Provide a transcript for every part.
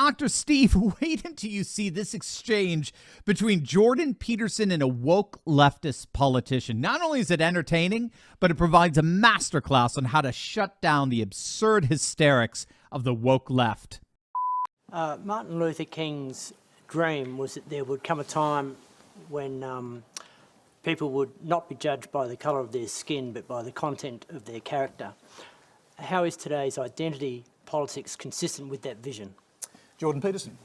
Dr. Steve, wait until you see this exchange between Jordan Peterson and a woke leftist politician. Not only is it entertaining, but it provides a masterclass on how to shut down the absurd hysterics of the woke left. Martin Luther King's dream was that there would come a time when people would not be judged by the colour of their skin, but by the content of their character. How is today's identity politics consistent with that vision? Jordan Peterson.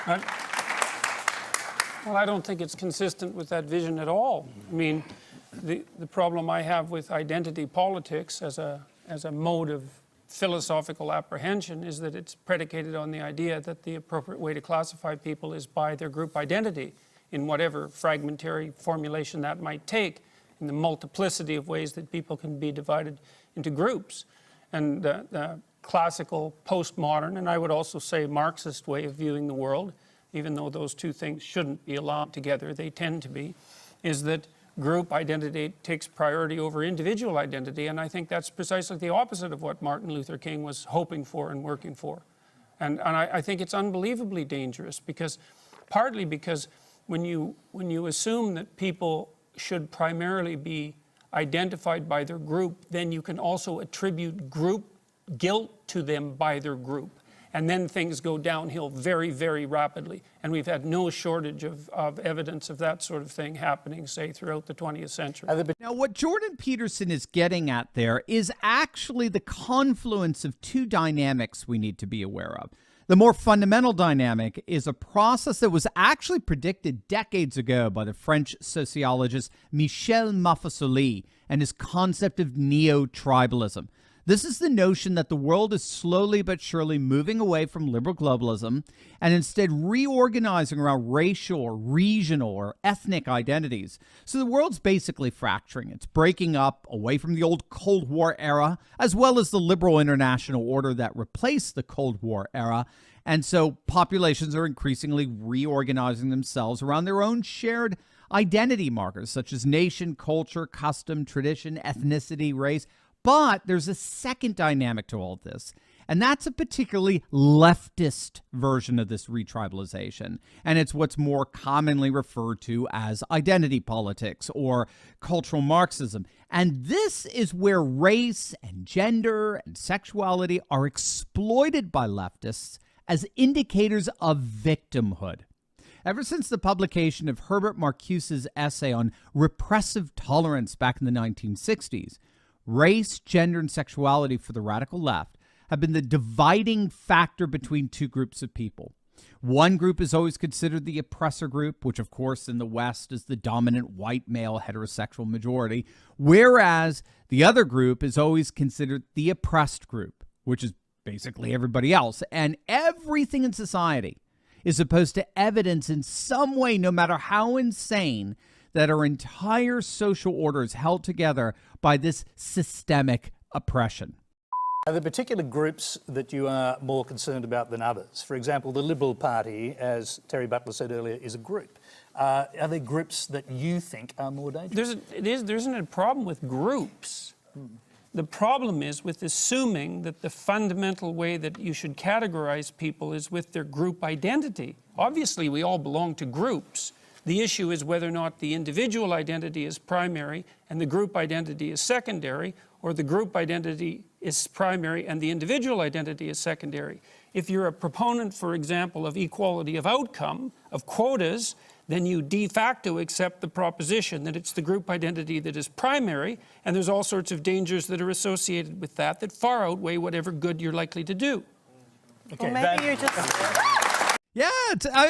Well, I don't think it's consistent with that vision at all. I mean, the problem I have with identity politics as a mode of philosophical apprehension is that it's predicated on the idea that the appropriate way to classify people is by their group identity, in whatever fragmentary formulation that might take, in the multiplicity of ways that people can be divided into groups. And the classical postmodern, and I would also say Marxist way of viewing the world, even though those two things shouldn't be allowed together, they tend to be, is that group identity takes priority over individual identity, and I think that's precisely the opposite of what Martin Luther King was hoping for and working for. And I think it's unbelievably dangerous, partly because when you assume that people should primarily be identified by their group, then you can also attribute group guilt to them by their group. And then things go downhill very, very rapidly. And we've had no shortage of evidence of that sort of thing happening, say, throughout the 20th century. Now, what Jordan Peterson is getting at there is actually the confluence of two dynamics we need to be aware of. The more fundamental dynamic is a process that was actually predicted decades ago by the French sociologist Michel Maffesoli and his concept of neo-tribalism. This is the notion that the world is slowly but surely moving away from liberal globalism and instead reorganizing around racial or regional or ethnic identities. So the world's basically fracturing. It's breaking up away from the old Cold War era, as well as the liberal international order that replaced the Cold War era. And so populations are increasingly reorganizing themselves around their own shared identity markers, such as nation, culture, custom, tradition, ethnicity, race. But there's a second dynamic to all of this, and that's a particularly leftist version of this retribalization. And it's what's more commonly referred to as identity politics or cultural Marxism. And this is where race and gender and sexuality are exploited by leftists as indicators of victimhood. Ever since the publication of Herbert Marcuse's essay on repressive tolerance back in the 1960s, race, gender, and sexuality for the radical left have been the dividing factor between two groups of people. One group is always considered the oppressor group, which of course in the West is the dominant white male heterosexual majority, whereas the other group is always considered the oppressed group, which is basically everybody else. And everything in society is supposed to evidence in some way, no matter how insane, that our entire social order is held together by this systemic oppression. Are there particular groups that you are more concerned about than others? For example, the Liberal Party, as Terry Butler said earlier, is a group. Are there groups that you think are more dangerous? There isn't a problem with groups. The problem is with assuming that the fundamental way that you should categorize people is with their group identity. Obviously, we all belong to groups. The issue is whether or not the individual identity is primary and the group identity is secondary, or the group identity is primary and the individual identity is secondary. If you're a proponent, for example, of equality of outcome, of quotas, then you de facto accept the proposition that it's the group identity that is primary, and there's all sorts of dangers that are associated with that that far outweigh whatever good you're likely to do. Okay, well, maybe you're just... Yeah,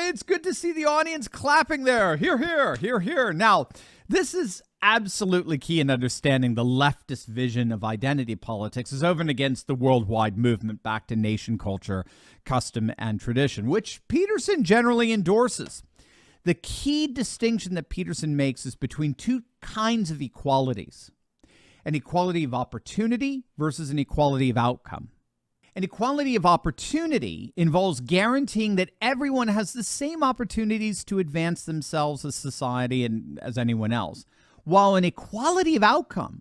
it's good to see the audience clapping there. Hear, hear, hear, hear. Now, this is absolutely key in understanding the leftist vision of identity politics is over and against the worldwide movement back to nation culture, custom, and tradition, which Peterson generally endorses. The key distinction that Peterson makes is between two kinds of equalities: an equality of opportunity versus an equality of outcome. An equality of opportunity involves guaranteeing that everyone has the same opportunities to advance themselves as society and as anyone else, while an equality of outcome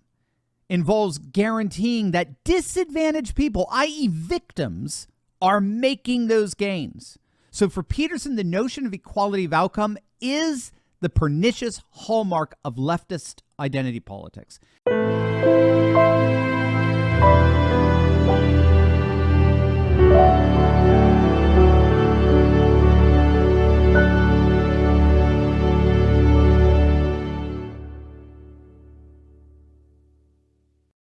involves guaranteeing that disadvantaged people, i.e. victims, are making those gains. So for Peterson, the notion of equality of outcome is the pernicious hallmark of leftist identity politics.